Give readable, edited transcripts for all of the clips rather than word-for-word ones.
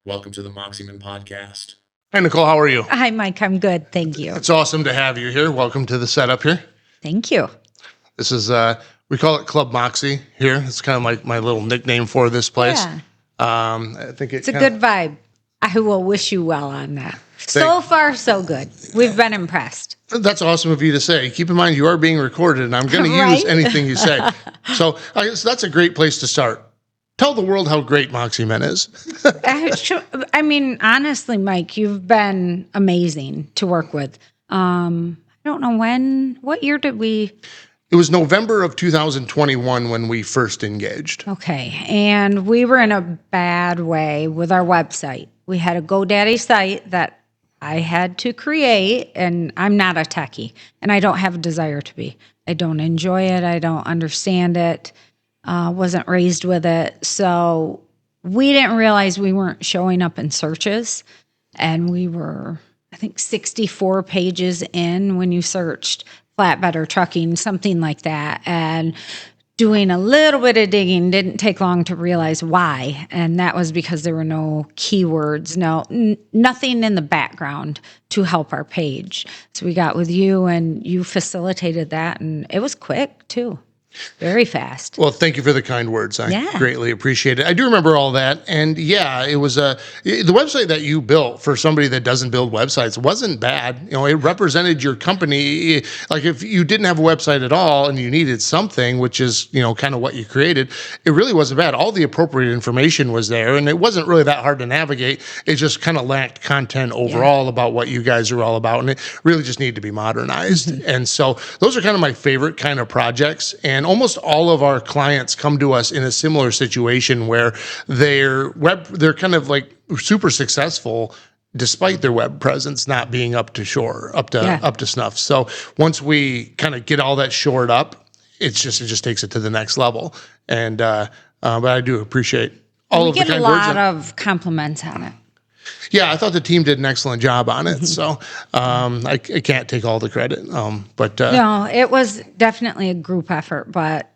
Welcome to the Moxieman Podcast. Hi, Nicole. How are you? Hi, Mike. I'm good. Thank you. It's awesome to have you here. Welcome to the setup here. Thank you. This is, we call it Club Moxie here. It's kind of like my little nickname for this place. Yeah. I think It's a good vibe. I will wish you well on that. So far, so good. We've been impressed. That's awesome of you to say. Keep in mind, you are being recorded, and I'm going to Right? use anything you say. So that's a great place to start. Tell the world how great Moxieman is. I mean, honestly, Mike, you've been amazing to work with. I don't know what year did we? It was November of 2021 when we first engaged. Okay. And we were in a bad way with our website. We had a GoDaddy site that I had to create, and I'm not a techie, and I don't have a desire to be. I don't enjoy it. I don't understand it. Wasn't raised with it. So we didn't realize we weren't showing up in searches. And we were, I think, 64 pages in when you searched flatbed or trucking, something like that. And doing a little bit of digging didn't take long to realize why. And that was because there were no keywords, nothing in the background to help our page. So we got with you and you facilitated that. And it was quick, too. Very fast. Well, thank you for the kind words. I greatly appreciate it. I do remember all that. And yeah, it was the website that you built for somebody that doesn't build websites wasn't bad. You know, it represented your company. Like if you didn't have a website at all and you needed something, which is, you know, kind of what you created, it really wasn't bad. All the appropriate information was there and it wasn't really that hard to navigate. It just kind of lacked content overall about what you guys are all about. And it really just needed to be modernized. Mm-hmm. And so those are kind of my favorite kind of projects. And almost all of our clients come to us in a similar situation where they're kind of like super successful despite their web presence not being up to snuff. So once we kind of get all that shored up, it just takes it to the next level. And but I do appreciate all of the kind words. We get a lot of compliments on it. Yeah, I thought the team did an excellent job on it. So I can't take all the credit. But no, it was definitely a group effort. But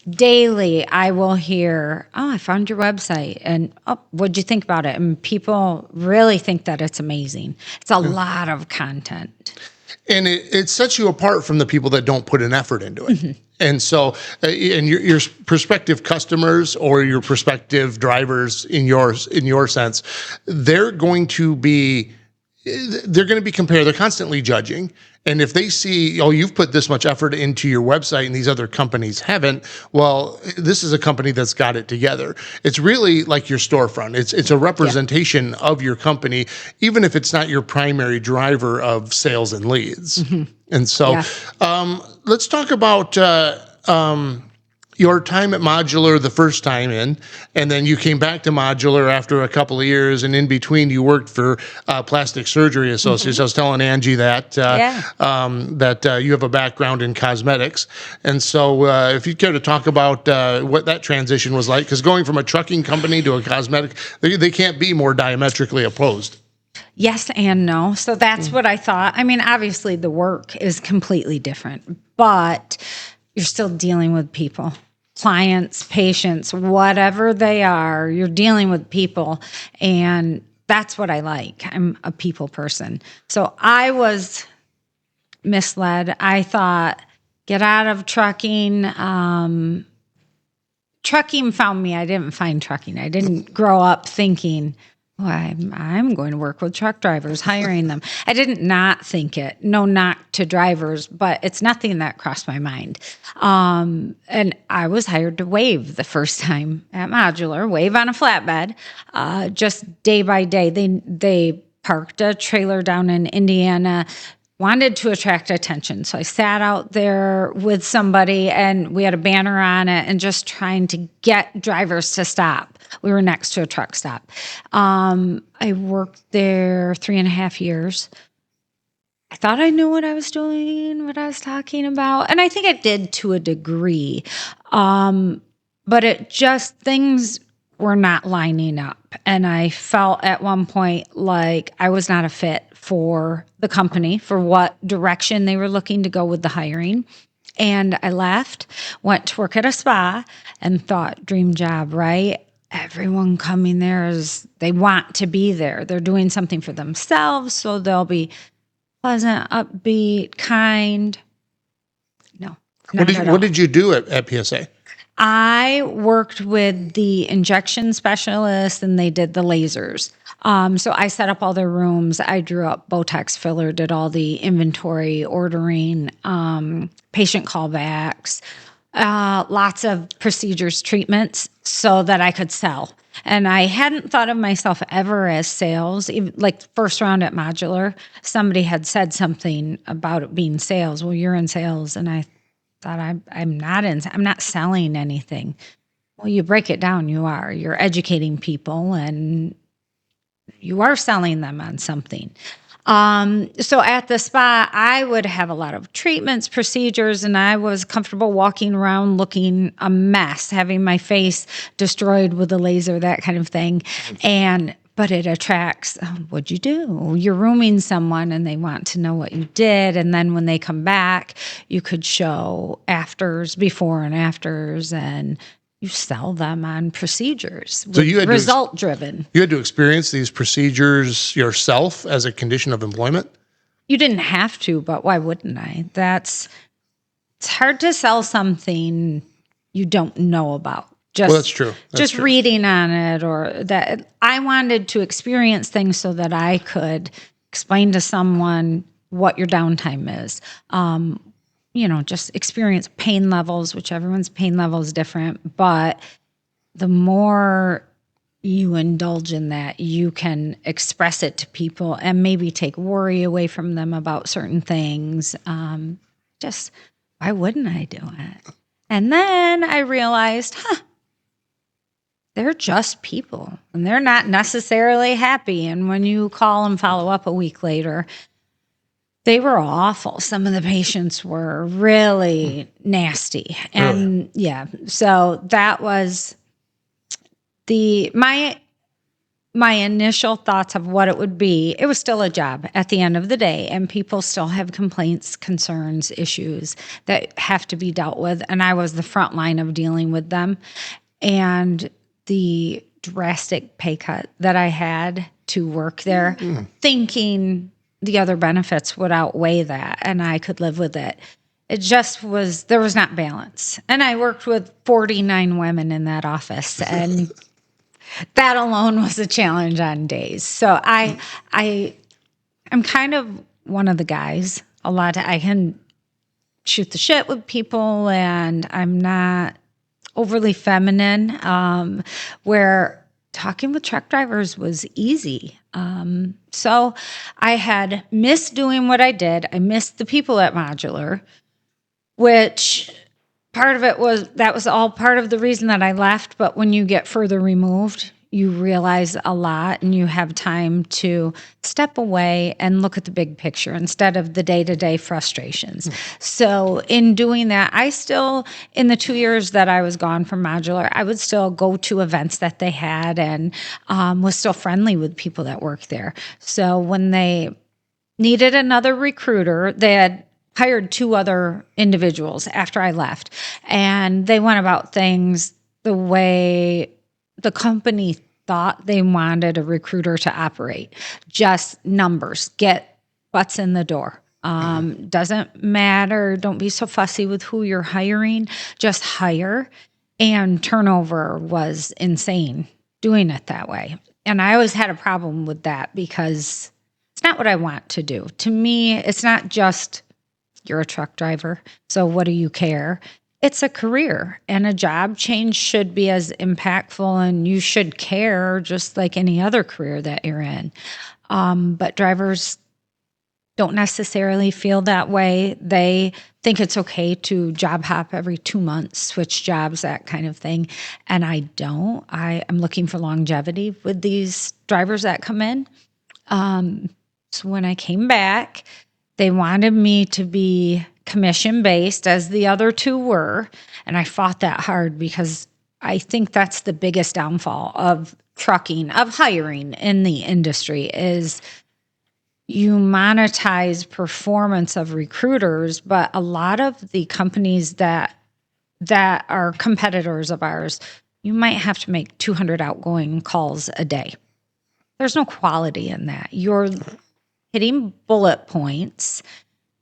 daily, I will hear, "Oh, I found your website," and "Oh, what'd you think about it?" And people really think that it's amazing. It's a lot of content. And it sets you apart from the people that don't put an effort into it. Mm-hmm. And so, and your prospective customers or your prospective drivers, in your sense, they're going to be compared. They're constantly judging. And if they see, oh, you've put this much effort into your website and these other companies haven't, well, this is a company that's got it together. It's really like your storefront. It's a representation of your company, even if it's not your primary driver of sales and leads. Mm-hmm. And so let's talk about your time at Modular the first time in, and then you came back to Modular after a couple of years, and in between you worked for Plastic Surgery Associates. Mm-hmm. I was telling Angie that you have a background in cosmetics, and so if you'd care to talk about what that transition was like, because going from a trucking company to a cosmetic, they can't be more diametrically opposed. Yes and no. So that's what I thought. I mean, obviously the work is completely different, but you're still dealing with people, clients, patients, whatever they are, you're dealing with people. And that's what I like. I'm a people person. So I was misled. I thought, get out of trucking. Trucking found me. I didn't find trucking. I didn't grow up thinking, oh, I'm going to work with truck drivers, hiring them. I didn't not think it. No knock to drivers, but it's nothing that crossed my mind. And I was hired to wave the first time at Modular, wave on a flatbed, just day by day. They parked a trailer down in Indiana, wanted to attract attention. So I sat out there with somebody and we had a banner on it and just trying to get drivers to stop. We were next to a truck stop. I worked there 3.5 years. I thought I knew what I was doing, what I was talking about. And I think I did to a degree. But things were not lining up. And I felt at one point like I was not a fit for the company, for what direction they were looking to go with the hiring. And I left, went to work at a spa and thought, dream job, right? everyone coming there they want to be there. They're doing something for themselves, so they'll be pleasant, upbeat, kind. No, not at all. What did you do at PSA? I worked with the injection specialist and they did the lasers. So I set up all their rooms. I drew up Botox filler, did all the inventory ordering, patient callbacks, lots of procedures, treatments so that I could sell. And I hadn't thought of myself ever as sales. Even, like first round at Modular, somebody had said something about it being sales. Well, you're in sales. And I thought I'm not selling anything. Well, you break it down, you're educating people and you are selling them on something. So at the spa, I would have a lot of treatments, procedures, and I was comfortable walking around looking a mess, having my face destroyed with a laser, that kind of thing. But it attracts, what'd you do? You're rooming someone and they want to know what you did. And then when they come back, you could show afters, before and afters, and you sell them on procedures. So you had result driven. You had to experience these procedures yourself as a condition of employment? You didn't have to, but why wouldn't I? It's hard to sell something you don't know about. Well, that's true. Just true. reading on it, or that I wanted to experience things so that I could explain to someone what your downtime is. Just experience pain levels, which everyone's pain level is different. But the more you indulge in that, you can express it to people and maybe take worry away from them about certain things. Just why wouldn't I do it? And then I realized, they're just people and they're not necessarily happy. And when you call and follow up a week later, they were awful. Some of the patients were really nasty. And so that was my initial thoughts of what it would be. It was still a job at the end of the day, and people still have complaints, concerns, issues that have to be dealt with. And I was the front line of dealing with them. And the drastic pay cut that I had to work there, thinking the other benefits would outweigh that and I could live with it. It just there was not balance. And I worked with 49 women in that office, and that alone was a challenge on days. So I'm kind of one of the guys. I can shoot the shit with people, and I'm not overly feminine, where talking with truck drivers was easy. So I had missed doing what I did. I missed the people at Modular, which part of it that was all part of the reason that I left. But when you get further removed, you realize a lot and you have time to step away and look at the big picture instead of the day-to-day frustrations. So in doing that, I still, in the 2 years that I was gone from Modular, I would still go to events that they had and was still friendly with people that worked there. So when they needed another recruiter, they had hired 2 other individuals after I left, and they went about things the way the company thought they wanted a recruiter to operate. Just numbers, get butts in the door. Doesn't matter. Don't be so fussy with who you're hiring. Just hire. And turnover was insane doing it that way. And I always had a problem with that because it's not what I want to do. To me, it's not just you're a truck driver, so what do you care? It's a career, and a job change should be as impactful, and you should care just like any other career that you're in. But drivers don't necessarily feel that way. They think it's okay to job hop every 2 months, switch jobs, that kind of thing. And I don't. I am looking for longevity with these drivers that come in. So when I came back, they wanted me to be commission-based, as the other 2 were, and I fought that hard because I think that's the biggest downfall of trucking, of hiring in the industry, is you monetize performance of recruiters, but a lot of the companies that are competitors of ours you might have to make 200 outgoing calls a day. There's no quality in that. You're hitting bullet points,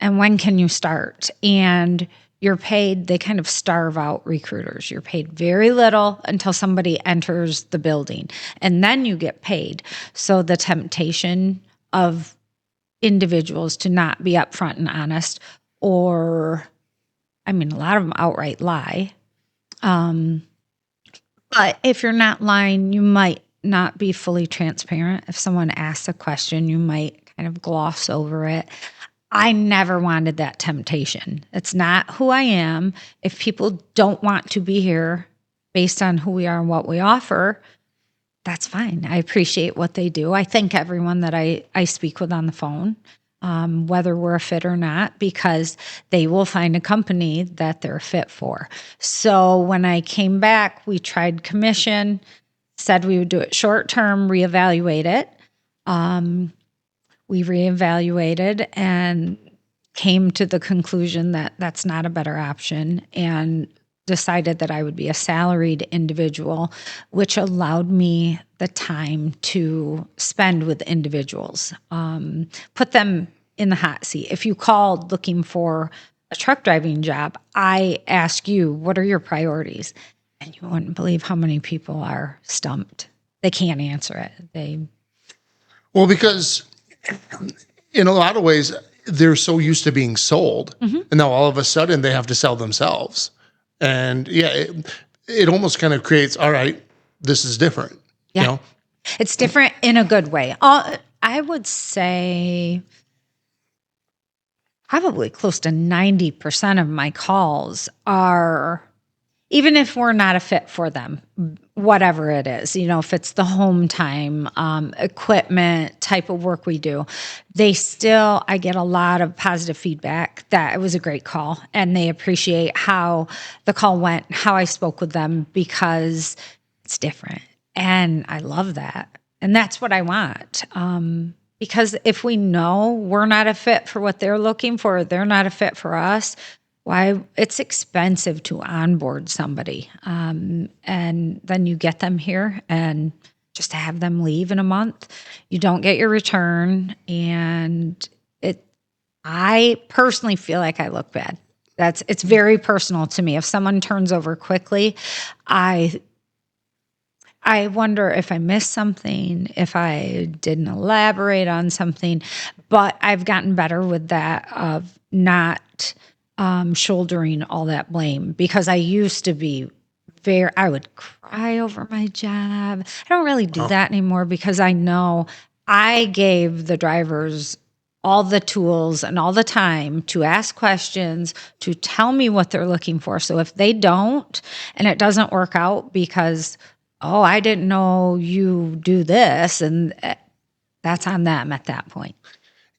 and when can you start? And you're paid, they kind of starve out recruiters. You're paid very little until somebody enters the building, and then you get paid. So the temptation of individuals to not be upfront and honest, or, I mean, a lot of them outright lie. But if you're not lying, you might not be fully transparent. If someone asks a question, you might kind of gloss over it. I never wanted that temptation. It's not who I am. If people don't want to be here based on who we are and what we offer, that's fine. I appreciate what they do. I thank everyone that I speak with on the phone, whether we're a fit or not, because they will find a company that they're a fit for. So when I came back, we tried commission, said we would do it short term, reevaluate it. We reevaluated and came to the conclusion that that's not a better option, and decided that I would be a salaried individual, which allowed me the time to spend with individuals, put them in the hot seat. If you called looking for a truck driving job, I ask you, what are your priorities? And you wouldn't believe how many people are stumped. They can't answer it. Well, because in a lot of ways, they're so used to being sold. And now all of a sudden they have to sell themselves. And yeah, it almost kind of creates, all right, this is different. Yeah. You know? It's different in a good way. I would say probably close to 90% of my calls are, even if we're not a fit for them, whatever it is, if it's the home time, equipment, type of work we do, I get a lot of positive feedback that it was a great call, and they appreciate how the call went, how I spoke with them, because it's different. And I love that. And that's what I want. Because if we know we're not a fit for what they're looking for, they're not a fit for us, why, it's expensive to onboard somebody. And then you get them here, and just to have them leave in a month, you don't get your return. And I personally feel like I look bad. It's very personal to me. If someone turns over quickly, I wonder if I missed something, if I didn't elaborate on something. But I've gotten better with that, of not shouldering all that blame, because I used to be I would cry over my job. I don't really do that anymore, because I know I gave the drivers all the tools and all the time to ask questions, to tell me what they're looking for. So if they don't, and it doesn't work out because, I didn't know you do this, and that's on them at that point.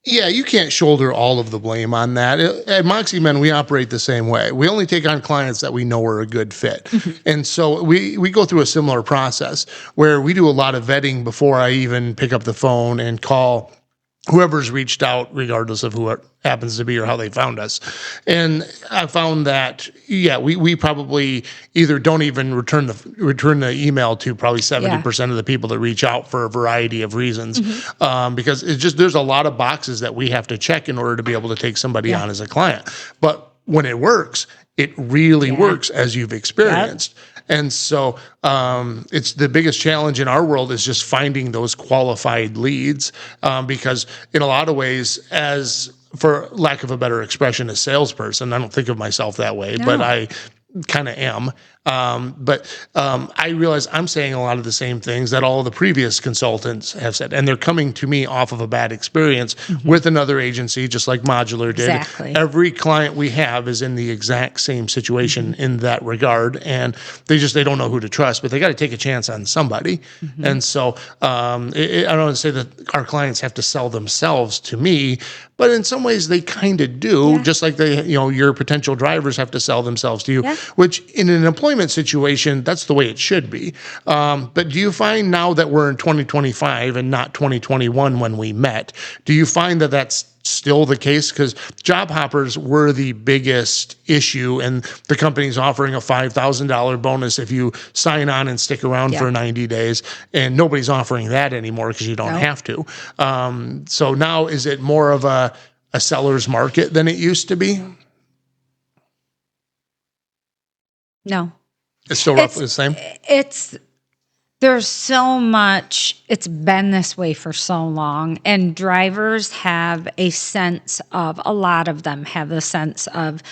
Yeah, you can't shoulder all of the blame on that. At Moxie Men, we operate the same way. We only take on clients that we know are a good fit. And so we go through a similar process where we do a lot of vetting before I even pick up the phone and call whoever's reached out, regardless of who it happens to be or how they found us. And I found that, we probably either don't even return the email to probably 70% of the people that reach out for a variety of reasons. Because there's a lot of boxes that we have to check in order to be able to take somebody on as a client. But when it works, it really works, as you've experienced. And so it's the biggest challenge in our world is just finding those qualified leads, because in a lot of ways, as for lack of a better expression, a salesperson, I don't think of myself that way, but I kind of am. But I realize I'm saying a lot of the same things that all of the previous consultants have said, and they're coming to me off of a bad experience with another agency, just like Modular did. Exactly. Every client we have is in the exact same situation in that regard, and they don't know who to trust, but they got to take a chance on somebody. And so I don't want to say that our clients have to sell themselves to me, but in some ways they kind of do, just like your potential drivers have to sell themselves to you, which in an employee employment situation, that's the way it should be. But do you find now that we're in 2025 and not 2021 when we met, do you find that that's still the case? Because job hoppers were the biggest issue, and the company's offering a $5,000 bonus if you sign on and stick around for 90 days. And nobody's offering that anymore because you don't have to. So now is it more of a seller's market than it used to be? No. It's still roughly the same? There's so much, it's been this way for so long, and drivers have a sense of, a lot of them have a sense of,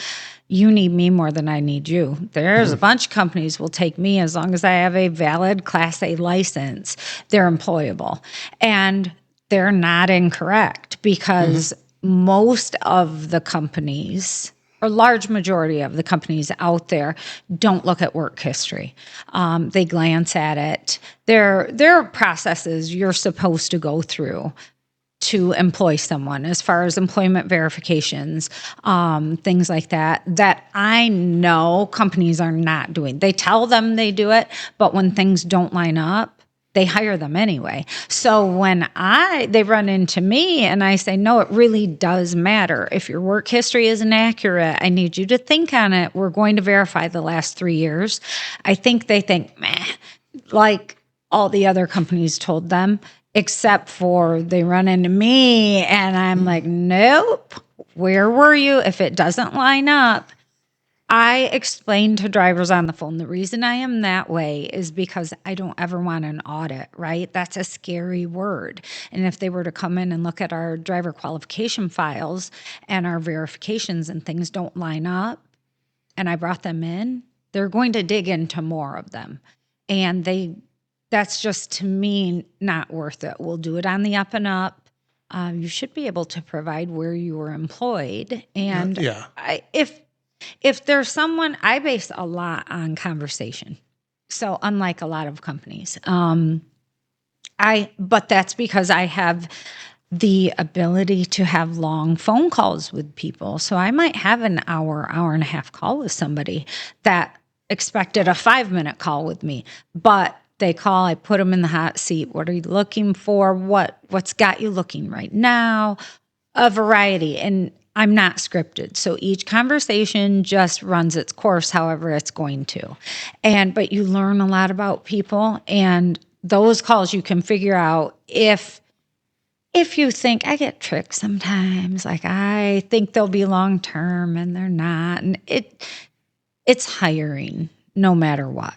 you need me more than I need you. There's a bunch of companies will take me as long as I have a valid Class A license. They're employable. And they're not incorrect, because most of the companies, or large majority of the companies out there, don't look at work history. They glance at it. There are processes you're supposed to go through to employ someone, as far as employment verifications, things like that, that I know companies are not doing. They tell them they do it, but when things don't line up, they hire them anyway. So when they run into me and I say, no, it really does matter. If your work history isn't accurate, I need you to think on it. We're going to verify the last 3 years. I think they think, meh, like all the other companies told them, except for they run into me and I'm like, nope, where were you? If it doesn't line up, I explain to drivers on the phone, the reason I am that way is because I don't ever want an audit, right? That's a scary word. And if they were to come in and look at our driver qualification files and our verifications and things don't line up, and I brought them in, they're going to dig into more of them. And that's just, to me, not worth it. We'll do it on the up and up. You should be able to provide where you were employed. And if there's someone, I base a lot on conversation. So unlike a lot of companies, but that's because I have the ability to have long phone calls with people. So I might have an hour and a half call with somebody that expected a 5-minute call with me, but they call, I put them in the hot seat. What are you looking for? What's got you looking right now? A variety. And I'm not scripted. So each conversation just runs its course, however it's going to. But you learn a lot about people, and those calls you can figure out if you think, I get tricked sometimes, like I think they'll be long-term and they're not. And it's hiring no matter what.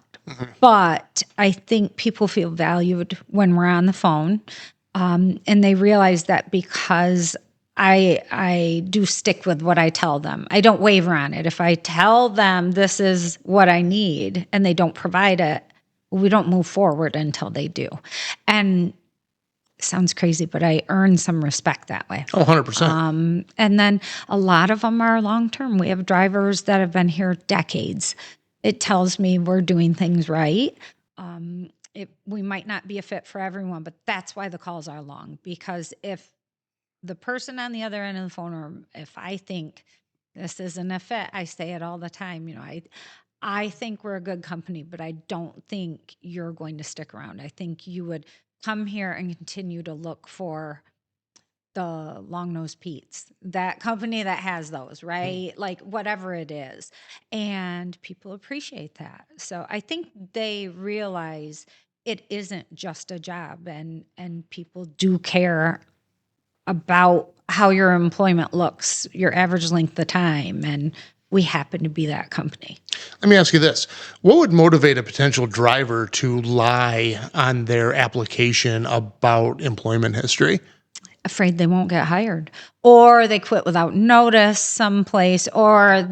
But I think people feel valued when we're on the phone. And they realize that because I do stick with what I tell them. I don't waver on it. If I tell them this is what I need and they don't provide it, we don't move forward until they do. And it sounds crazy, but I earn some respect that way. Oh, 100%. And then a lot of them are long-term. We have drivers that have been here decades. It tells me we're doing things right. We might not be a fit for everyone, but that's why the calls are long. Because if the person on the other end of the phone, or if I think this isn't a fit, I say it all the time. I think we're a good company, but I don't think you're going to stick around. I think you would come here and continue to look for the long-nosed Pete's, that company that has those, right? Like whatever it is. And people appreciate that. So I think they realize it isn't just a job, and people do care about how your employment looks, your average length of time, and we happen to be that company. Let me ask you this. What would motivate a potential driver to lie on their application about employment history? Afraid they won't get hired, or they quit without notice someplace, or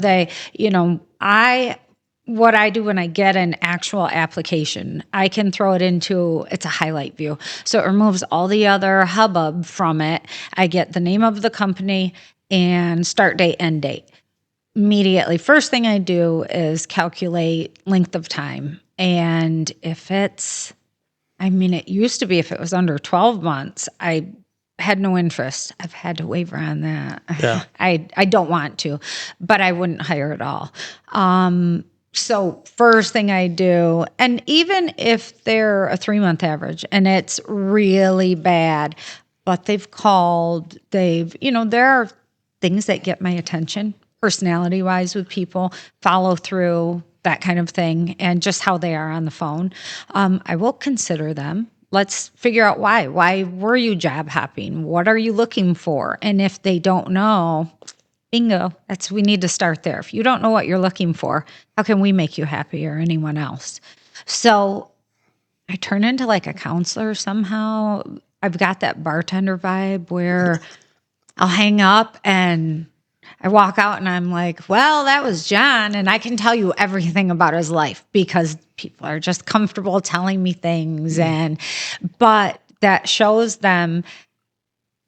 what I do when I get an actual application, I can throw it into, it's a highlight view. So it removes all the other hubbub from it. I get the name of the company and start date, end date. Immediately, first thing I do is calculate length of time. And if it used to be if it was under 12 months, I had no interest. I've had to waver on that. Yeah. I don't want to, but I wouldn't hire at all. So first thing I do, and even if they're a 3-month average and it's really bad, but they've called, there are things that get my attention personality wise with people, follow through, that kind of thing, and just how they are on the phone. I will consider them. Let's figure out why. Why were you job hopping? What are you looking for? And if they don't know, bingo, we need to start there. If you don't know what you're looking for, how can we make you happy or anyone else? So I turn into like a counselor somehow. I've got that bartender vibe where I'll hang up and I walk out and I'm like, well, that was John. And I can tell you everything about his life because people are just comfortable telling me things. But that shows them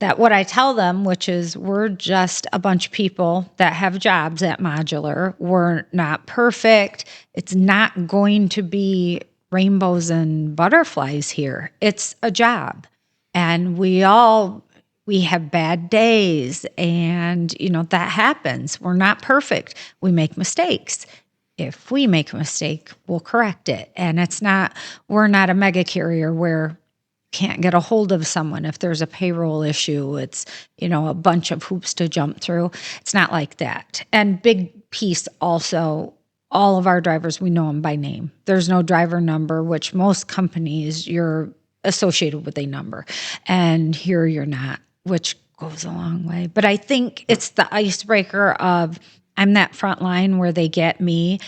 that what I tell them, which is we're just a bunch of people that have jobs at Modular. We're not perfect. It's not going to be rainbows and butterflies here. It's a job. And we have bad days and, that happens. We're not perfect. We make mistakes. If we make a mistake, we'll correct it. And we're not a mega carrier where can't get a hold of someone if there's a payroll issue. It's, a bunch of hoops to jump through. It's not like that. And big piece also, all of our drivers, we know them by name. There's no driver number, which most companies you're associated with a number. And here you're not, which goes a long way. But I think it's the icebreaker of I'm that front line where they get me.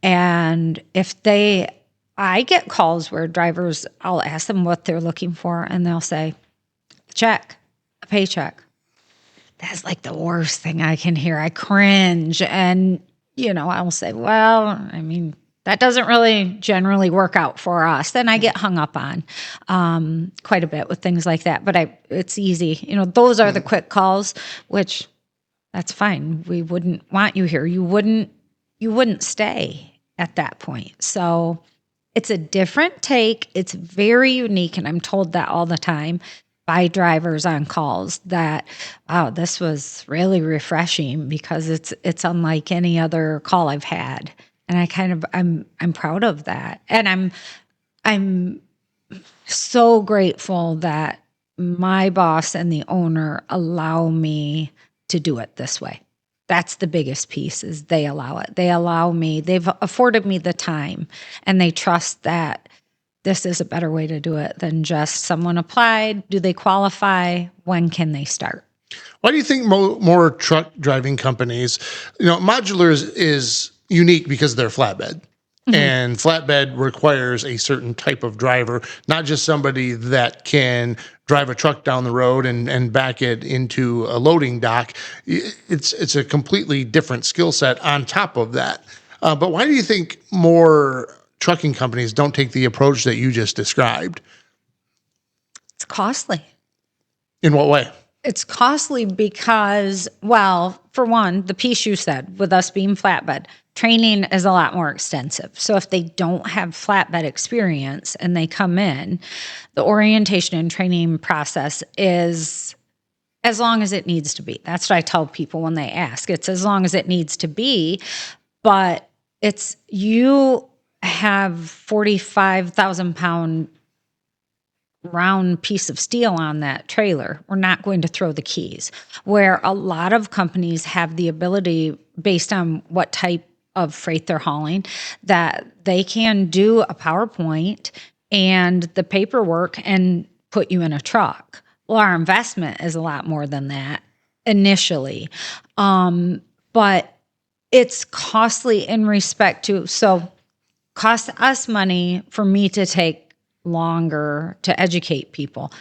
And I get calls where drivers, I'll ask them what they're looking for, and they'll say, a paycheck. That's like the worst thing I can hear. I cringe. And, I'll say, well, that doesn't really generally work out for us. Then I get hung up on quite a bit with things like that. But it's easy. Those are the quick calls, which that's fine. We wouldn't want you here. You wouldn't stay at that point. So it's a different take. It's very unique, and I'm told that all the time by drivers on calls that, wow, this was really refreshing because it's unlike any other call I've had. And I'm proud of that. And I'm so grateful that my boss and the owner allow me to do it this way. That's the biggest piece is they allow it. They allow me, they've afforded me the time, and they trust that this is a better way to do it than just someone applied. Do they qualify? When can they start? Why do you think more truck driving companies, Modular is unique because they're flatbed. And flatbed requires a certain type of driver, not just somebody that can drive a truck down the road and back it into a loading dock. It's a completely different skill set on top of that. But why do you think more trucking companies don't take the approach that you just described? It's costly. In what way? It's costly because, well, for one, the piece you said, with us being flatbed, training is a lot more extensive. So if they don't have flatbed experience and they come in, the orientation and training process is as long as it needs to be. That's what I tell people when they ask. It's as long as it needs to be, but you have 45,000 pound round piece of steel on that trailer. We're not going to throw the keys. Where a lot of companies have the ability, based on what type of freight they're hauling, that they can do a PowerPoint and the paperwork and put you in a truck. Well, our investment is a lot more than that initially. But it's costly in respect to, so costs us money for me to take longer to educate people.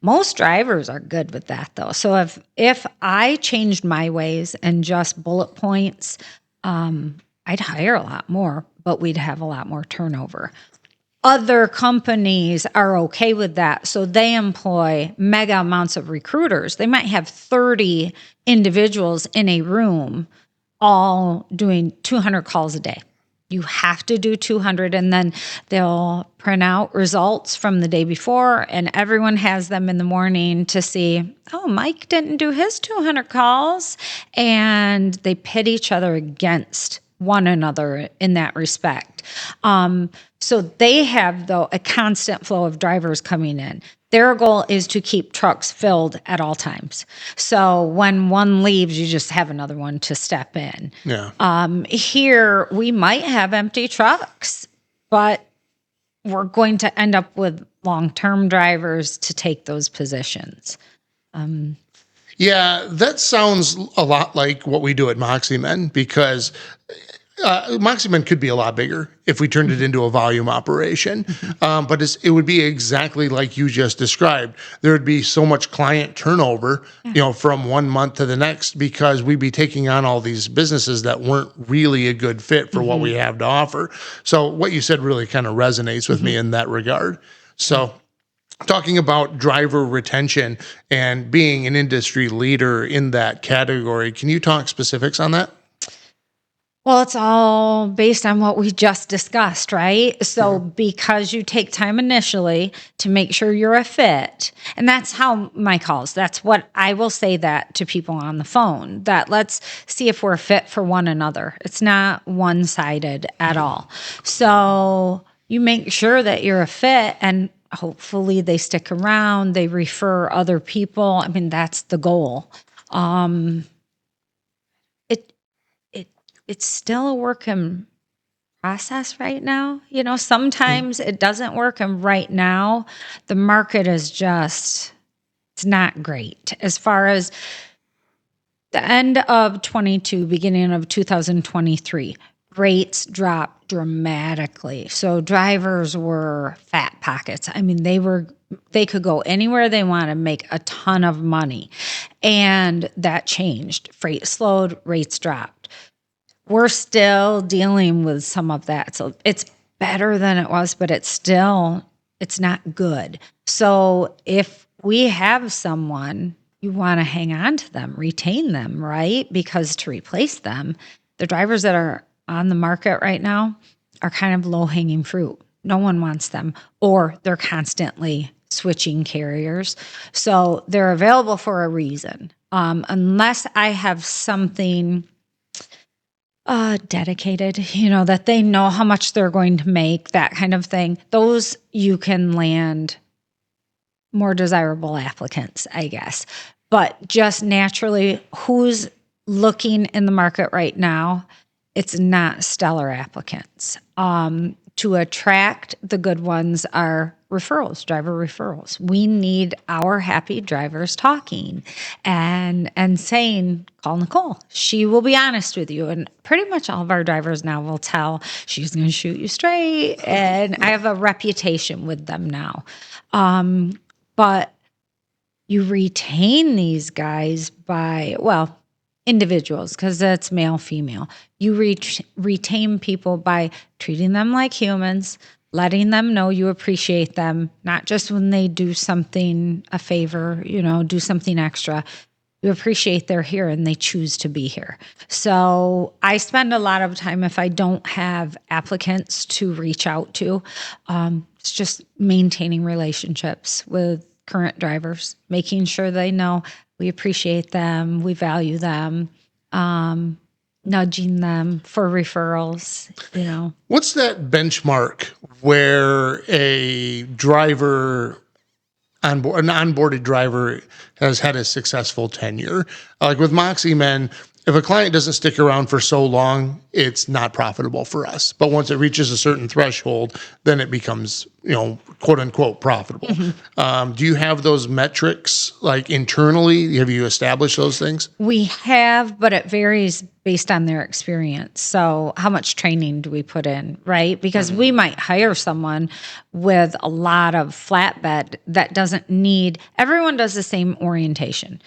Most drivers are good with that though. So if I changed my ways and just bullet points, I'd hire a lot more, but we'd have a lot more turnover. Other companies are okay with that. So they employ mega amounts of recruiters. They might have 30 individuals in a room all doing 200 calls a day. You have to do 200, and then they'll print out results from the day before, and everyone has them in the morning to see, oh, Mike didn't do his 200 calls, and they pit each other against one another in that respect. So they have, though, a constant flow of drivers coming in. Their goal is to keep trucks filled at all times. So when one leaves, you just have another one to step in. Yeah. Here, we might have empty trucks, but we're going to end up with long-term drivers to take those positions. Yeah, that sounds a lot like what we do at Moxie Men, because Moxie Men could be a lot bigger if we turned it into a volume operation. But it would be exactly like you just described. There would be so much client turnover, from one month to the next, because we'd be taking on all these businesses that weren't really a good fit for what we have to offer. So what you said really kind of resonates with me in that regard. So talking about driver retention and being an industry leader in that category, can you talk specifics on that? Well, it's all based on what we just discussed, right? So because you take time initially to make sure you're a fit, and that's how my calls, that's what I will say that to people on the phone, that let's see if we're fit for one another. It's not one-sided at all. So you make sure that you're a fit, and hopefully they stick around, they refer other people. I mean, that's the goal. It's still a work in process right now. Sometimes it doesn't work. And right now, the market is just, it's not great. As far as the end of 22, beginning of 2023, rates dropped dramatically. So drivers were fat pockets. I mean, they could go anywhere they want and make a ton of money. And that changed. Freight slowed, rates dropped. We're still dealing with some of that. So it's better than it was, but it's not good. So if we have someone, you want to hang on to them, retain them, right? Because to replace them, the drivers that are on the market right now are kind of low-hanging fruit. No one wants them, or they're constantly switching carriers. So they're available for a reason. Unless I have something dedicated, that they know how much they're going to make, that kind of thing. Those you can land more desirable applicants, I guess. But just naturally, who's looking in the market right now? It's not stellar applicants. To attract the good ones are referrals, driver referrals. We need our happy drivers talking and saying, call Nicole. She will be honest with you. And pretty much all of our drivers now will tell she's going to shoot you straight. And I have a reputation with them now. But you retain these guys by, individuals, because that's male, female. You retain people by treating them like humans, letting them know you appreciate them, not just when they do something, a favor, do something extra. You appreciate they're here and they choose to be here. So I spend a lot of time, if I don't have applicants to reach out to, it's just maintaining relationships with current drivers, making sure they know we appreciate them, we value them, nudging them for referrals, What's that benchmark where a driver, an onboarded driver, has had a successful tenure? Like with Moxie Men, if a client doesn't stick around for so long, it's not profitable for us. But once it reaches a certain threshold, then it becomes, quote unquote, profitable. Do you have those metrics like internally? Have you established those things? We have, but it varies based on their experience. So how much training do we put in, right? Because we might hire someone with a lot of flatbed that doesn't need, everyone does the same orientation.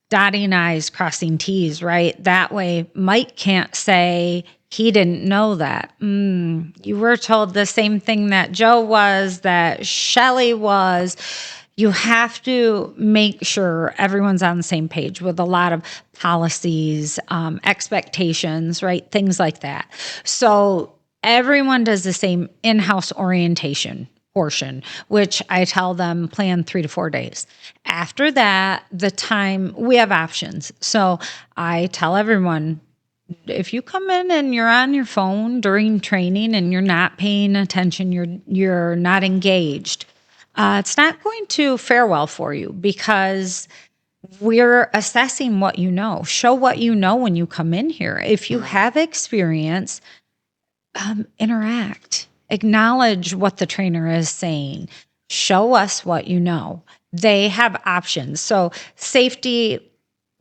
Dotting I's, crossing T's, right? That way, Mike can't say he didn't know that. You were told the same thing that Joe was, that Shelley was. You have to make sure everyone's on the same page with a lot of policies, expectations, right? Things like that. So everyone does the same in-house orientation portion, which I tell them plan 3 to 4 days. After that, the time, we have options. So I tell everyone, If you come in and you're on your phone during training and you're not paying attention, you're not engaged, it's not going to fare well for you because we're assessing what you know. Show what you know when you come in here. If you have experience, interact, acknowledge what the trainer is saying, show us what you know. They have options. So, safety,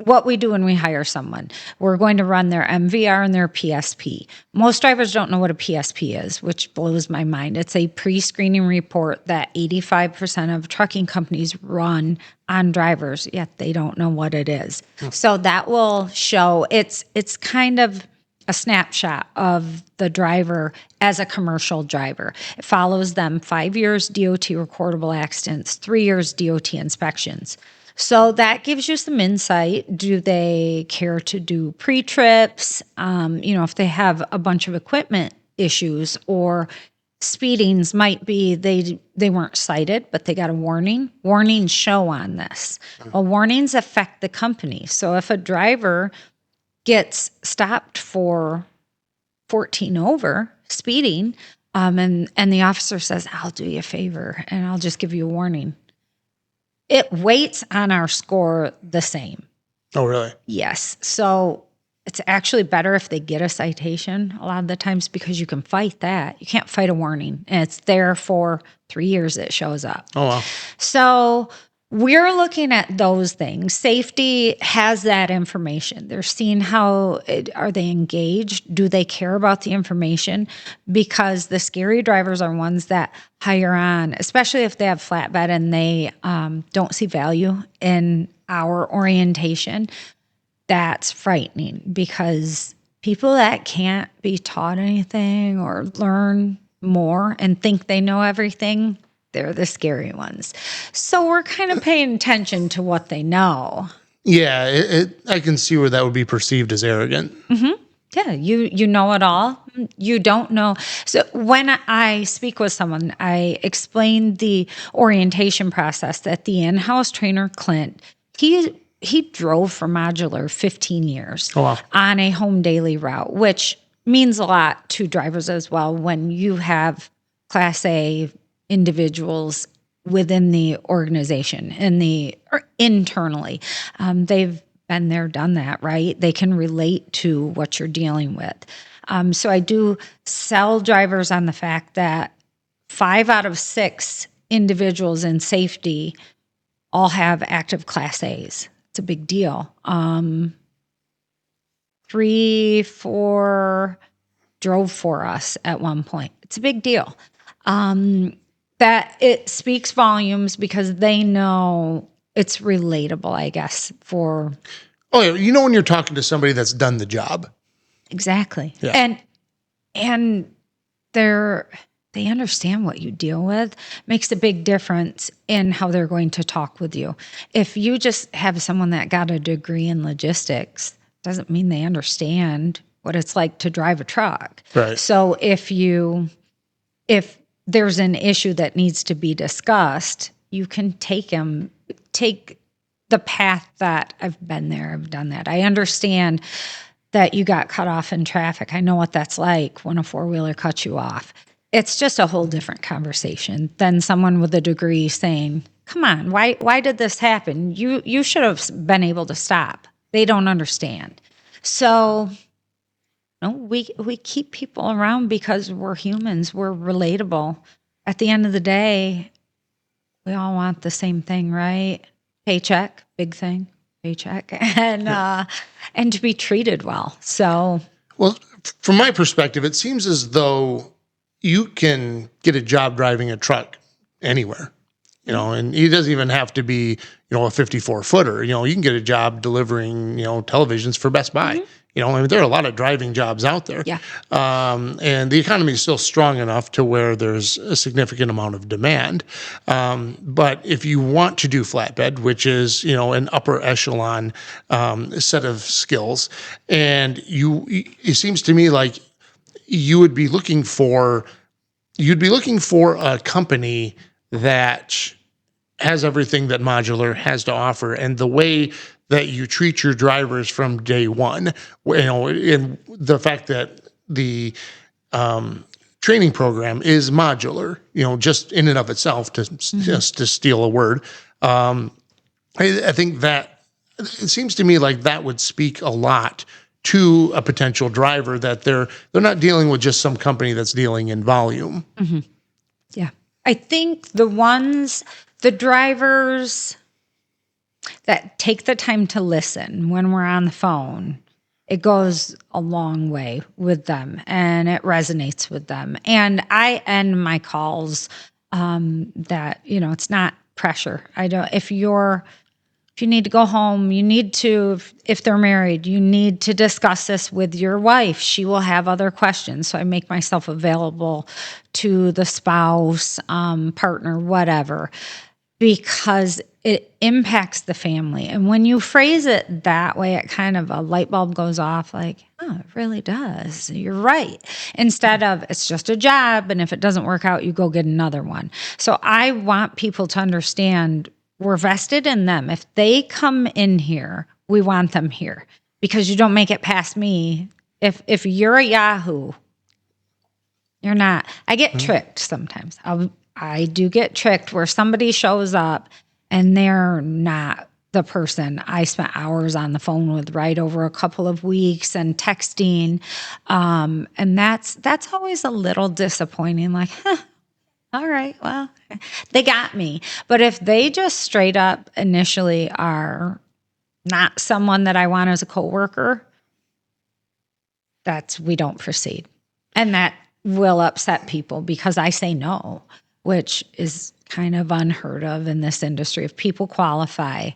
what we do when we hire someone, we're going to run their MVR and their PSP. Most drivers don't know what a PSP is, which blows my mind. It's a pre-screening report that 85% of trucking companies run on drivers, yet they don't know what it is. So that will show it's kind of a snapshot of the driver as a commercial driver. It follows them 5 years DOT recordable accidents, 3 years DOT inspections. So that gives you some insight. Do they care to do pre-trips? If they have a bunch of equipment issues or speedings, might be they weren't cited, but they got a warning. Warnings show on this. Well, warnings affect the company. So if a driver gets stopped for 14 over speeding, and the officer says, "I'll do you a favor and I'll just give you a warning," it weights on our score the same. Oh, really? Yes. So it's actually better if they get a citation a lot of the times because you can fight that. You can't fight a warning. And it's there for 3 years it shows up. Oh, wow. So we're looking at those things. Safety has that information. They're seeing are they engaged? Do they care about the information? Because the scary drivers are ones that hire on, especially if they have flatbed and they don't see value in our orientation. That's frightening because people that can't be taught anything or learn more and think they know everything, they're the scary ones. So we're kind of paying attention to what they know. Yeah, I can see where that would be perceived as arrogant. Mm-hmm. Yeah, you know it all. You don't know. So when I speak with someone, I explain the orientation process that the in-house trainer, Clint, he drove for Modular 15 years on a home daily route, which means a lot to drivers as well when you have Class A individuals within the organization or internally. They've been there, done that, right? They can relate to what you're dealing with. So I do sell drivers on the fact that 5 out of 6 individuals in safety all have active Class A's. It's a big deal. 3, 4 drove for us at one point. It's a big deal. That it speaks volumes because they know it's relatable, I guess, for... Oh, yeah. When you're talking to somebody that's done the job. Exactly. Yeah. And they understand what you deal with. Makes a big difference in how they're going to talk with you. If you just have someone that got a degree in logistics, doesn't mean they understand what it's like to drive a truck. Right. So if there's an issue that needs to be discussed, you can take the path that I've been there, I've done that. I understand that you got cut off in traffic. I know what that's like when a four-wheeler cuts you off. It's just a whole different conversation than someone with a degree saying, "Come on, why did this happen? You should have been able to stop." They don't understand. So we keep people around because we're humans. We're relatable. At the end of the day, we all want the same thing, right? Paycheck, big thing, paycheck, and to be treated well. So, well, from my perspective, it seems as though you can get a job driving a truck anywhere, and it doesn't even have to be, a 54-footer. You can get a job delivering, televisions for Best Buy. There are a lot of driving jobs out there. Yeah. And the economy is still strong enough to where there's a significant amount of demand. But if you want to do flatbed, which is, an upper echelon set of skills, and it seems to me like you'd be looking for a company that has everything that Modular has to offer. And the way that you treat your drivers from day one. And the fact that the training program is modular, just in and of itself, just to steal a word. I think that it seems to me like that would speak a lot to a potential driver, that they're not dealing with just some company that's dealing in volume. Yeah. I think the drivers that take the time to listen when we're on the phone, it goes a long way with them and it resonates with them. And I end my calls that, it's not pressure. If you need to go home, you need to, if they're married, you need to discuss this with your wife. She will have other questions. So I make myself available to the spouse, partner, whatever, because it impacts the family. And when you phrase it that way, it kind of a light bulb goes off like, oh, it really does. You're right. Instead of it's just a job. And if it doesn't work out, you go get another one. So I want people to understand we're vested in them. If they come in here, we want them here, because you don't make it past me. If you're a Yahoo, you're not. I get tricked sometimes. I do get tricked where somebody shows up and they're not the person I spent hours on the phone with right over a couple of weeks and texting. And that's always a little disappointing. Like, all right, well, they got me. But if they just straight up initially are not someone that I want as a coworker, we don't proceed. And that will upset people because I say no, which is kind of unheard of in this industry. If people qualify,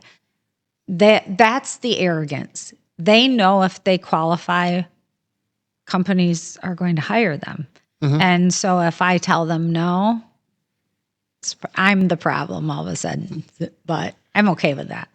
that's the arrogance. They know if they qualify, companies are going to hire them. And so if I tell them no, I'm the problem all of a sudden, but I'm okay with that.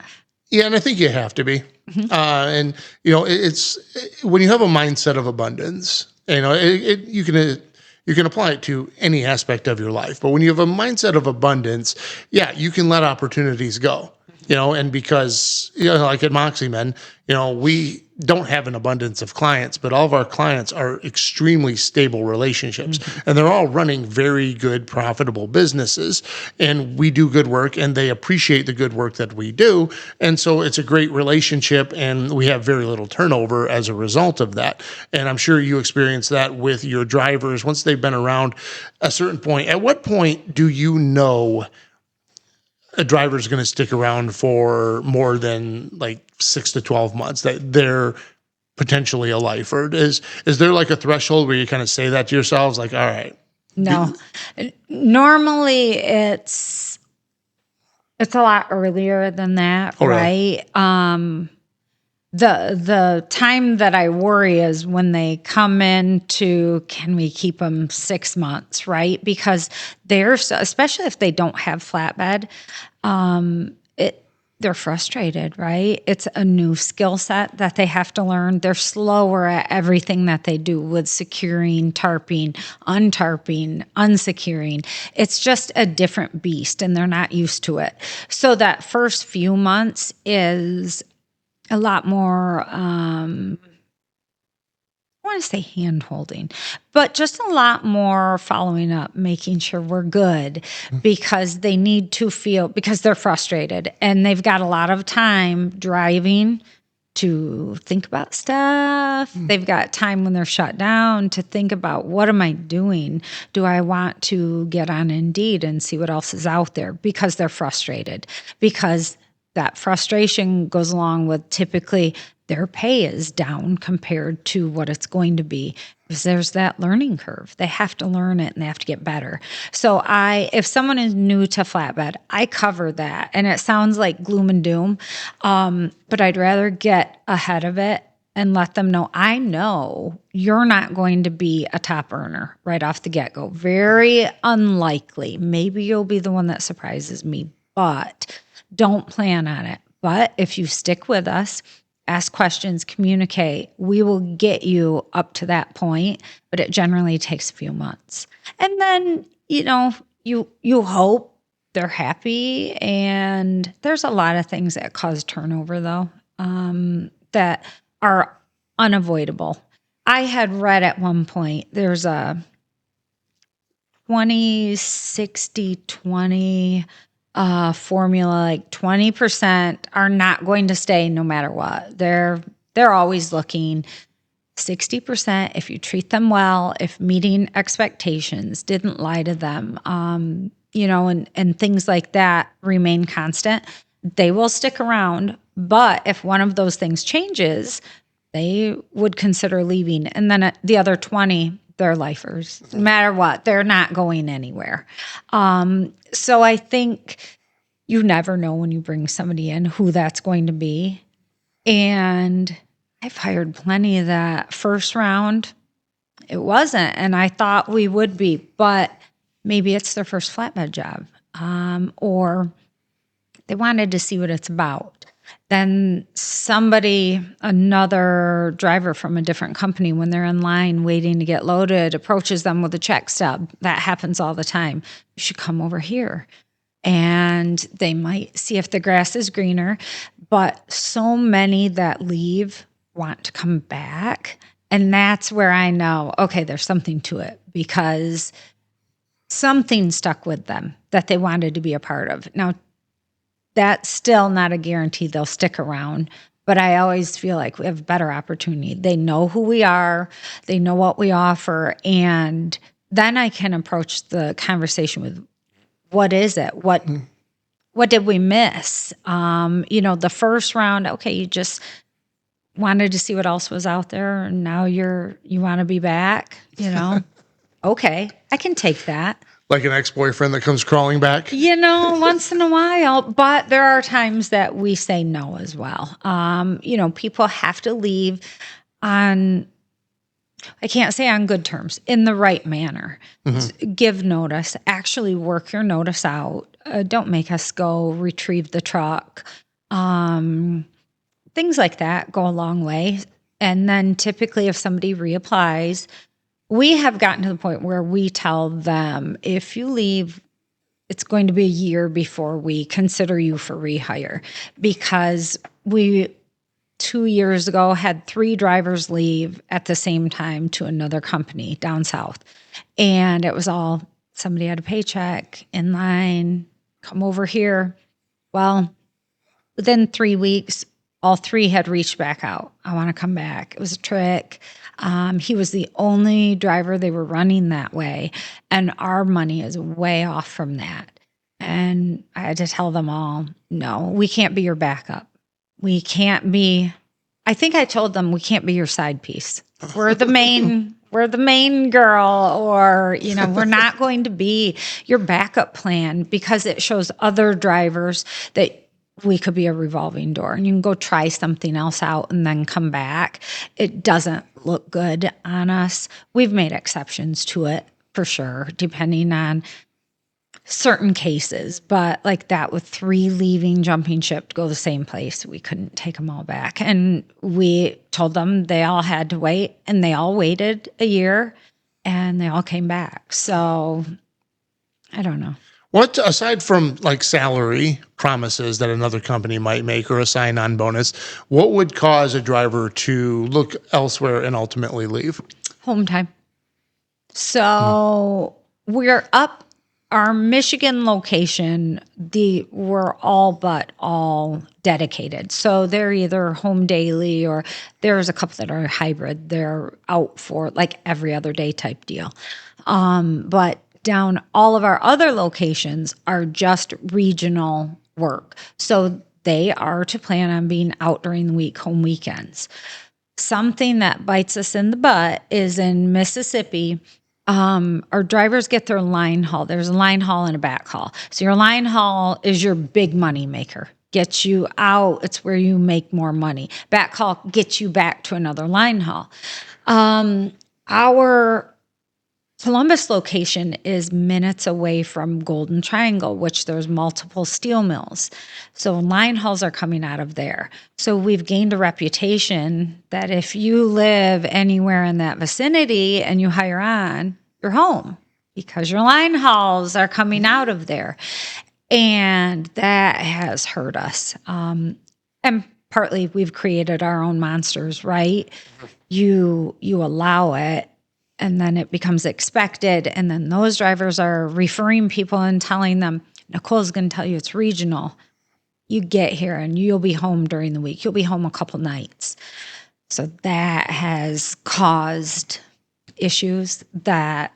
Yeah, and I think you have to be. And it's when you have a mindset of abundance, you can apply it to any aspect of your life. But when you have a mindset of abundance, yeah, you can let opportunities go. And because like at Moxie Men, we don't have an abundance of clients, but all of our clients are extremely stable relationships, and they're all running very good, profitable businesses, and we do good work, and they appreciate the good work that we do, and so it's a great relationship, and we have very little turnover as a result of that. And I'm sure you experience that with your drivers once they've been around a certain point. At what point do you know a driver's going to stick around for more than like 6 to 12 months, that they're potentially a lifer? Is there like a threshold where you kind of say that to yourselves, like, all right? No, normally it's a lot earlier than that, Oh, really? right? The time that I worry is when they come in to, can we keep them 6 months, right? Because especially if they don't have flatbed, they're frustrated, right? It's a new skill set that they have to learn. They're slower at everything that they do with securing, tarping, untarping, unsecuring. It's just a different beast and they're not used to it. So that first few months is a lot more, I want to say hand holding, but just a lot more following up, making sure we're good, because they need to feel, because they're frustrated and they've got a lot of time driving to think about stuff. They've got time when they're shut down to think about, what am I doing? Do I want to get on Indeed and see what else is out there? Because they're frustrated, because that frustration goes along with typically their pay is down compared to what it's going to be, because there's that learning curve. They have to learn it and they have to get better. So if someone is new to flatbed, I cover that. And it sounds like gloom and doom, but I'd rather get ahead of it and let them know, I know you're not going to be a top earner right off the get-go. Very unlikely. Maybe you'll be the one that surprises me, but don't plan on it. But if you stick with us, ask questions, communicate, we will get you up to that point, but it generally takes a few months. And then, you hope they're happy. And there's a lot of things that cause turnover though. that are unavoidable. I had read at one point there's a 20-60-20 formula. Like 20% are not going to stay no matter what. They're always looking. 60%, if you treat them well, if meeting expectations, didn't lie to them, and things like that remain constant, they will stick around. But if one of those things changes, they would consider leaving. And then the other 20, they're lifers. No matter what, they're not going anywhere. So I think you never know when you bring somebody in who that's going to be. And I've hired plenty that first round. It wasn't, and I thought we would be, but maybe it's their first flatbed job, or they wanted to see what it's about. Then another driver from a different company, when they're in line waiting to get loaded, approaches them with a check stub. That happens all the time. You should come over here. And they might see if the grass is greener, but so many that leave want to come back. And that's where I know, okay, there's something to it, because something stuck with them that they wanted to be a part of. Now, that's still not a guarantee they'll stick around, but I always feel like we have a better opportunity. They know who we are, they know what we offer, and then I can approach the conversation with, what is it? What did we miss? The first round, okay, you just wanted to see what else was out there, and now you want to be back, Okay, I can take that. Like an ex-boyfriend that comes crawling back. Once in a while, but there are times that we say no as well. People have to leave on, I can't say on good terms, in the right manner. Give notice, actually work your notice out. Don't make us go retrieve the truck. Things like that go a long way. And then typically if somebody reapplies, we have gotten to the point where we tell them, if you leave, it's going to be a year before we consider you for rehire, because we 2 years ago had 3 drivers leave at the same time to another company down south. And it was all, somebody had a paycheck, in line, come over here. Well, within 3 weeks, all 3 had reached back out. I want to come back. It was a trick. He was the only driver they were running that way. And our money is way off from that. And I had to tell them all, no, we can't be your backup. We can't be, I think I told them, we can't be your side piece. We're the main girl, or, we're not going to be your backup plan, because it shows other drivers that we could be a revolving door and you can go try something else out and then come back. It doesn't look good on us. We've made exceptions to it for sure, depending on certain cases, but like that with 3 leaving, jumping ship to go the same place, we couldn't take them all back. And we told them they all had to wait, and they all waited a year and they all came back. So I don't know. What, aside from like salary promises that another company might make or a sign-on bonus, what would cause a driver to look elsewhere and ultimately leave? Home time. So we're up. Our Michigan location, we're all dedicated. So they're either home daily, or there's a couple that are hybrid. They're out for like every other day type deal. But down all of our other locations are just regional work. So they are to plan on being out during the week, home weekends. Something that bites us in the butt is in Mississippi. Our drivers get their line haul. There's a line haul and a back haul. So your line haul is your big money maker. Gets you out. It's where you make more money. Back haul gets you back to another line haul. Our Columbus location is minutes away from Golden Triangle, which there's multiple steel mills. So line hauls are coming out of there. So we've gained a reputation that if you live anywhere in that vicinity and you hire on, you're home, because your line hauls are coming out of there. And that has hurt us. And partly we've created our own monsters, right? You allow it, and then it becomes expected, and then those drivers are referring people and telling them, Nicole's going to tell you it's regional. You get here and you'll be home during the week. You'll be home a couple nights. So that has caused issues and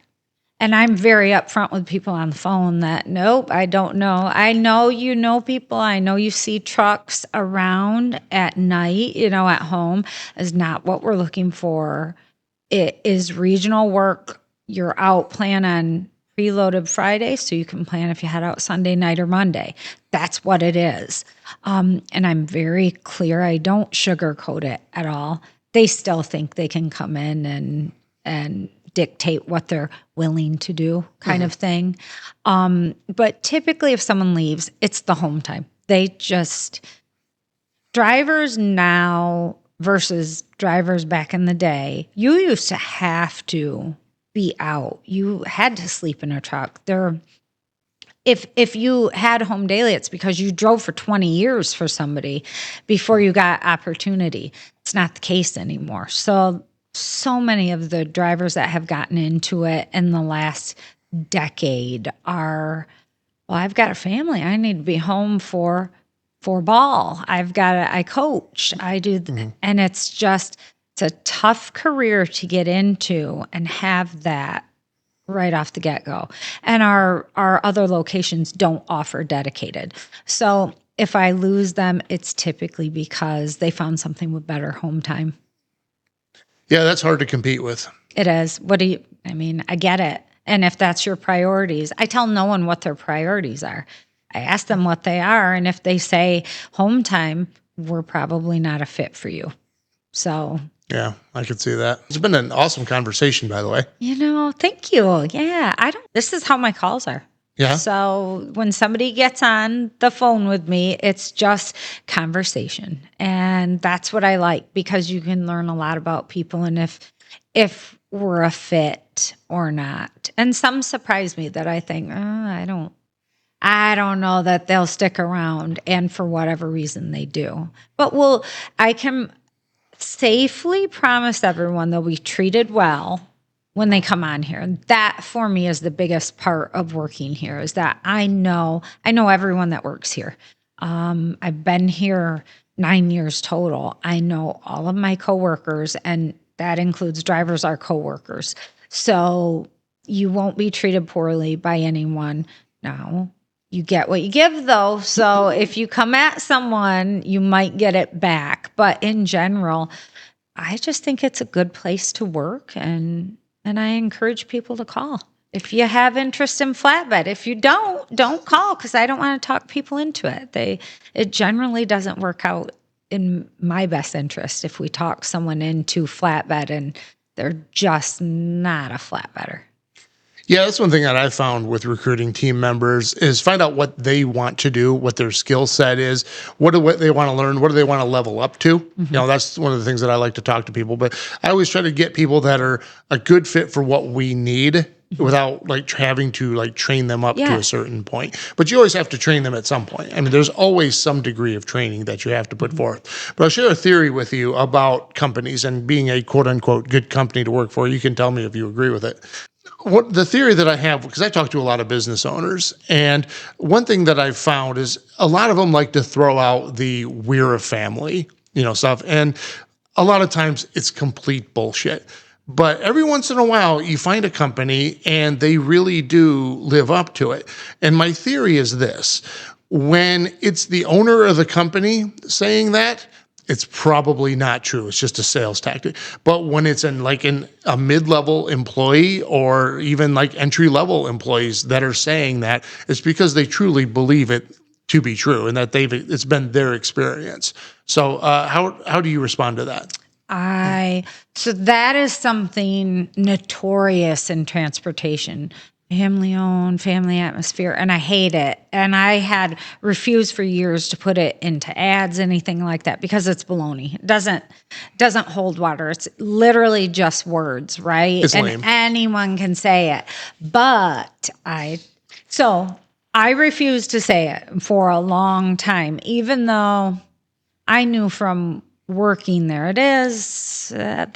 I'm very upfront with people on the phone that, nope, I don't know. I know you know people. I know you see trucks around at night, at home is not what we're looking for. It is regional work. You're out, plan on preloaded Friday, so you can plan if you head out Sunday night or Monday. That's what it is. And I'm very clear. I don't sugarcoat it at all. They still think they can come in and dictate what they're willing to do, kind of thing. But typically, if someone leaves, it's the home time. Drivers now versus drivers back in the day, you used to have to be out. You had to sleep in a truck. If you had home daily, it's because you drove for 20 years for somebody before you got opportunity. It's not the case anymore. So many of the drivers that have gotten into it in the last decade are, well, I've got a family. I need to be home for ball. I coach. I do, and it's a tough career to get into and have that right off the get-go. And our other locations don't offer dedicated. So if I lose them, it's typically because they found something with better home time. Yeah, that's hard to compete with. It is. I get it. And if that's your priorities, I tell no one what their priorities are. I ask them what they are. And if they say home time, we're probably not a fit for you. So. Yeah, I could see that. It's been an awesome conversation, by the way. Thank you. Yeah, this is how my calls are. Yeah. So when somebody gets on the phone with me, it's just conversation. And that's what I like, because you can learn a lot about people and if we're a fit or not. And some surprise me that I think, I don't know that they'll stick around, and for whatever reason they do. But I can safely promise everyone they'll be treated well when they come on here. And that for me is the biggest part of working here, is that I know everyone that works here. I've been here 9 years total. I know all of my coworkers, and that includes drivers are coworkers. So you won't be treated poorly by anyone. No, you get what you give, though. So if you come at someone, you might get it back. But in general, I just think it's a good place to work, and I encourage people to call. If you have interest in flatbed, if you don't call, because I don't want to talk people into it. It generally doesn't work out in my best interest if we talk someone into flatbed and they're just not a flatbedder. Yeah, that's one thing that I found with recruiting team members is find out what they want to do, what their skill set is, what they want to learn, what do they want to level up to. That's one of the things that I like to talk to people. But I always try to get people that are a good fit for what we need without having to train them up to a certain point. But you always have to train them at some point. I mean, there's always some degree of training that you have to put forth. But I'll share a theory with you about companies and being a quote unquote good company to work for. You can tell me if you agree with it. What the theory that I have, because I talk to a lot of business owners, and one thing that I've found is a lot of them like to throw out the "we're a family," stuff, and a lot of times it's complete bullshit. But every once in a while, you find a company and they really do live up to it. And my theory is this: when it's the owner of the company saying that, it's probably not true. It's just a sales tactic. But when it's in a mid-level employee or even entry-level employees that are saying that, it's because they truly believe it to be true and that it's been their experience. So how do you respond to that? So that is something notorious in transportation. Family owned, family atmosphere, and I hate it. And I had refused for years to put it into ads, anything like that, because it's baloney. It doesn't hold water. It's literally just words, right? It's and lame. anyone can say it. But I refused to say it for a long time, even though I knew from working there, that's the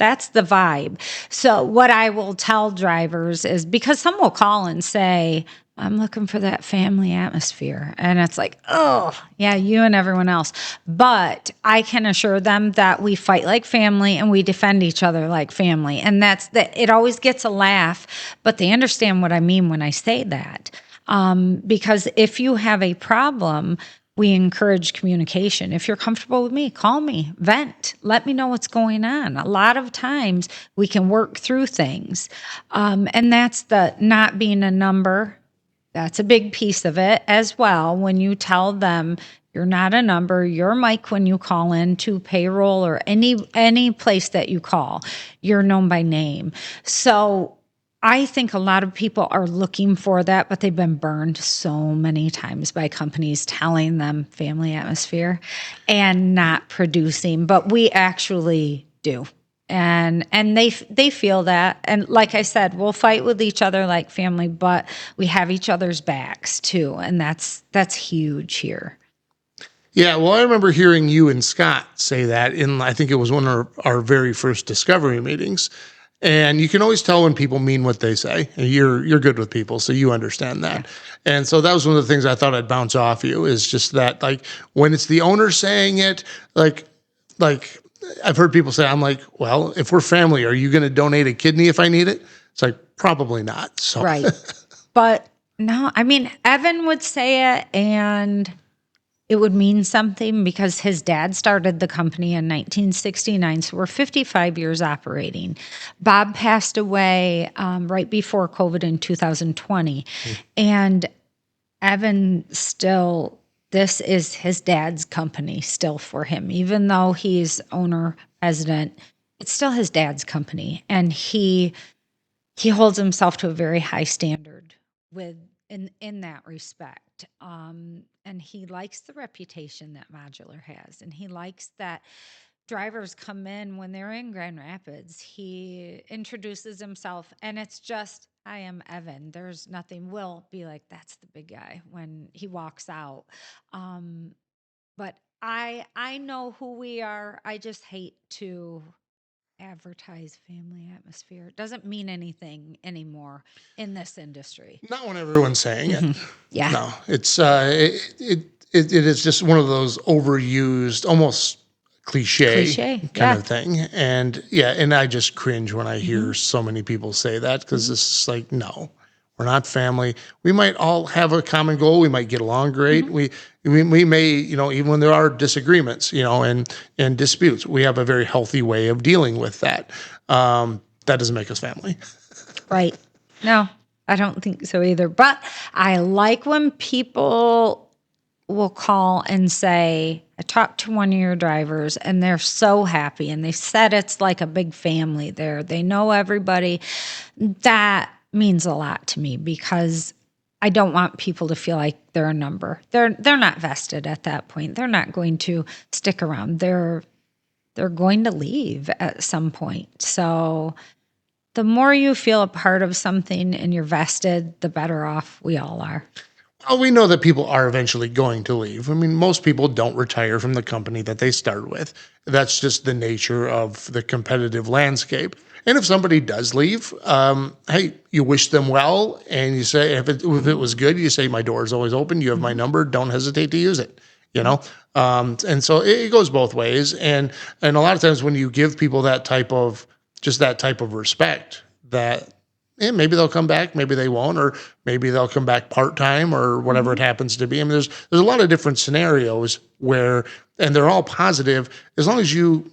vibe. So what I will tell drivers is, because some will call and say, I'm looking for that family atmosphere. And it's like, oh, yeah, you and everyone else. But I can assure them that we fight like family and we defend each other like family. And that's that. It always gets a laugh, but they understand what I mean when I say that. Because if you have a problem, we encourage communication. If you're comfortable with me, call me, vent, let me know what's going on. A lot of times we can work through things. And that's the not being a number. That's a big piece of it as well. When you tell them you're not a number, you're Mike when you call in to payroll or any place that you call, you're known by name. So I think a lot of people are looking for that, but they've been burned so many times by companies telling them family atmosphere and not producing. But we actually do. And they feel that. And like I said, we'll fight with each other like family, but we have each other's backs too. And that's huge here. Yeah, well, I remember hearing you and Scott say that in, I think it was one of our very first discovery meetings. And you can always tell when people mean what they say. And you're good with people, so you understand that. Yeah. And so that was one of the things I thought I'd bounce off you, is just that, like, when it's the owner saying it, like I've heard people say, I'm like, well, if we're family, are you going to donate a kidney if I need it? It's like, probably not. So right. But no, I mean, Evan would say it and it would mean something because his dad started the company in 1969. So we're 55 years operating. Bob passed away right before COVID in 2020. And Evan still, this is his dad's company still for him. Even though he's owner, president, it's still his dad's company. And he holds himself to a very high standard in that respect. And he likes the reputation that Modular has. And he likes that drivers come in when they're in Grand Rapids. He introduces himself and it's just, I am Evan. There's nothing. Will be like, that's the big guy when he walks out. But I know who we are. I just hate to advertise family atmosphere. It doesn't mean anything anymore in this industry. not when everyone's saying it. Yeah. No, it's it is just one of those overused, almost cliche kind of thing. And yeah, and I just cringe when I hear so many people say that, because it's like, no, we're not family. We might all have a common goal. We might get along great. We may, even when there are disagreements, and disputes, we have a very healthy way of dealing with that. That doesn't make us family. Right. No, I don't think so either. But I like when people will call and say, I talked to one of your drivers and they're so happy. And they said it's like a big family there. They know everybody. That means a lot to me because I don't want people to feel like they're a number. They're not vested at that point. They're not going to stick around. They're going to leave at some point. So the more you feel a part of something and you're vested, the better off we all are. Well, we know that people are eventually going to leave. I mean, most people don't retire from the company that they start with. That's just the nature of the competitive landscape. And if somebody does leave, hey, you wish them well, and you say, if it was good, you say, my door is always open. You have my number. Don't hesitate to use it. And so it goes both ways. And a lot of times when you give people that type of respect, that maybe they'll come back, maybe they won't, or maybe they'll come back part-time or whatever it happens to be. I mean, there's a lot of different scenarios where, and they're all positive as long as you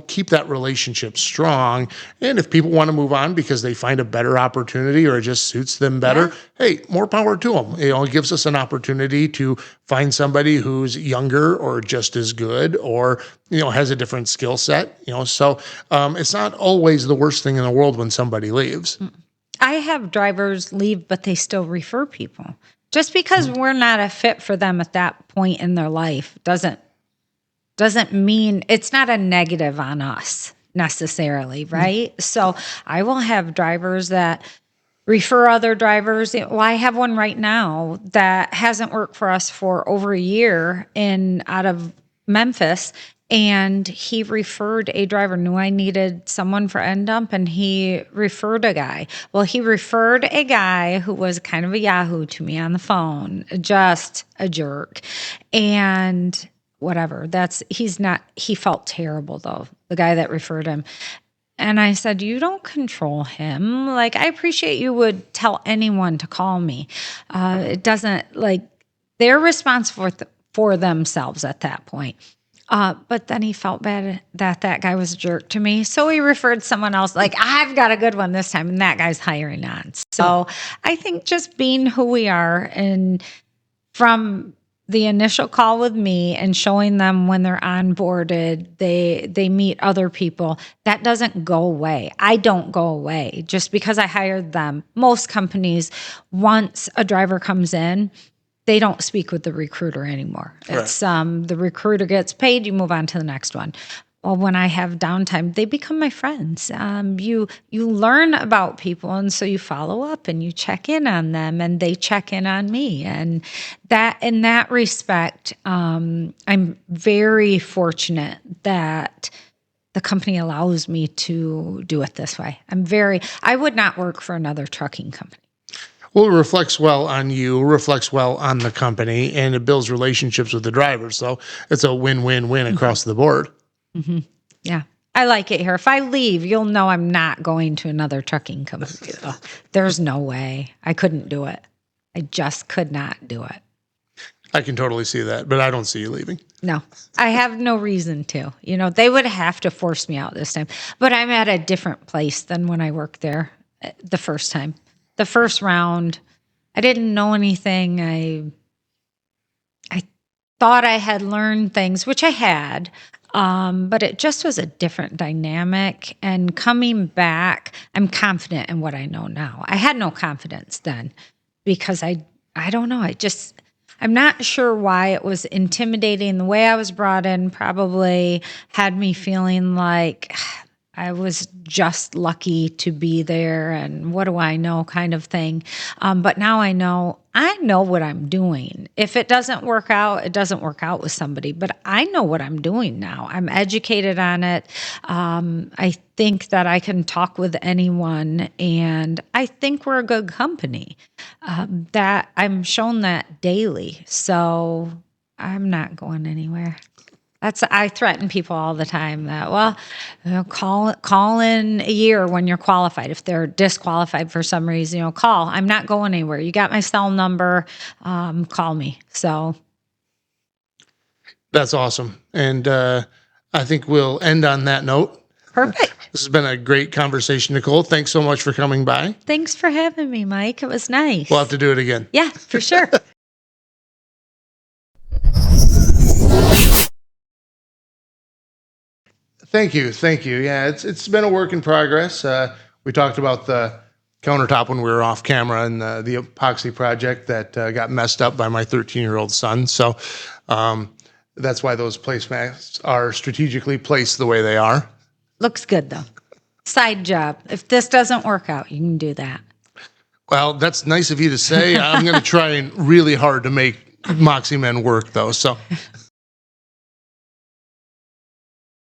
keep that relationship strong. And if people want to move on because they find a better opportunity or it just suits them better, hey, more power to them. It gives us an opportunity to find somebody who's younger or just as good or, has a different skill set, so it's not always the worst thing in the world when somebody leaves. I have drivers leave, but they still refer people. Just because we're not a fit for them at that point in their life doesn't mean it's not a negative on us necessarily, right? So I will have drivers that refer other drivers. Well, I have one right now that hasn't worked for us for over a year, and out of Memphis, and he referred a driver, knew I needed someone for end dump, and he referred a guy. Well, he referred a guy who was kind of a yahoo to me on the phone, just a jerk. And whatever, he felt terrible though, the guy that referred him. And I said, you don't control him. Like, I appreciate you would tell anyone to call me. It doesn't, like, they're responsible for themselves at that point. But then he felt bad that guy was a jerk to me. So he referred someone else, like, I've got a good one this time, and that guy's hiring on. So I think just being who we are, and from the initial call with me and showing them when they're onboarded, they meet other people, that doesn't go away. I don't go away just because I hired them. Most companies, once a driver comes in, they don't speak with the recruiter anymore. Right. It's the recruiter gets paid, you move on to the next one. Well, when I have downtime, they become my friends. You learn about people, and so you follow up and you check in on them, and they check in on me. And that, in that respect, I'm very fortunate that the company allows me to do it this way. I would not work for another trucking company. Well, it reflects well on you, reflects well on the company, and it builds relationships with the drivers. So it's a win-win-win across the board. Mm-hmm. Yeah. I like it here. If I leave, you'll know I'm not going to another trucking company. There's no way. I couldn't do it. I just could not do it. I can totally see that, but I don't see you leaving. No, I have no reason to. They would have to force me out this time. But I'm at a different place than when I worked there the first time. The first round, I didn't know anything. I thought I had learned things, which I had, but it just was a different dynamic. And coming back, I'm confident in what I know now. I had no confidence then because I don't know. I'm not sure why it was intimidating. The way I was brought in probably had me feeling like I was just lucky to be there, and what do I know kind of thing. But now I know what I'm doing. If it doesn't work out, it doesn't work out with somebody, but I know what I'm doing now. I'm educated on it. I think that I can talk with anyone, and I think we're a good company. That I'm shown that daily. So I'm not going anywhere. I threaten people all the time that, call in a year when you're qualified. If they're disqualified for some reason, call. I'm not going anywhere. You got my cell number. Call me. So that's awesome. And I think we'll end on that note. Perfect. This has been a great conversation, Nicole. Thanks so much for coming by. Thanks for having me, Mike. It was nice. We'll have to do it again. Yeah, for sure. Thank you. Yeah, it's been a work in progress. We talked about the countertop when we were off camera, and the epoxy project that got messed up by my 13-year-old son. So that's why those placemats are strategically placed the way they are. Looks good, though. Side job. If this doesn't work out, you can do that. Well, that's nice of you to say. I'm going to try really hard to make Moxie Men work, though. So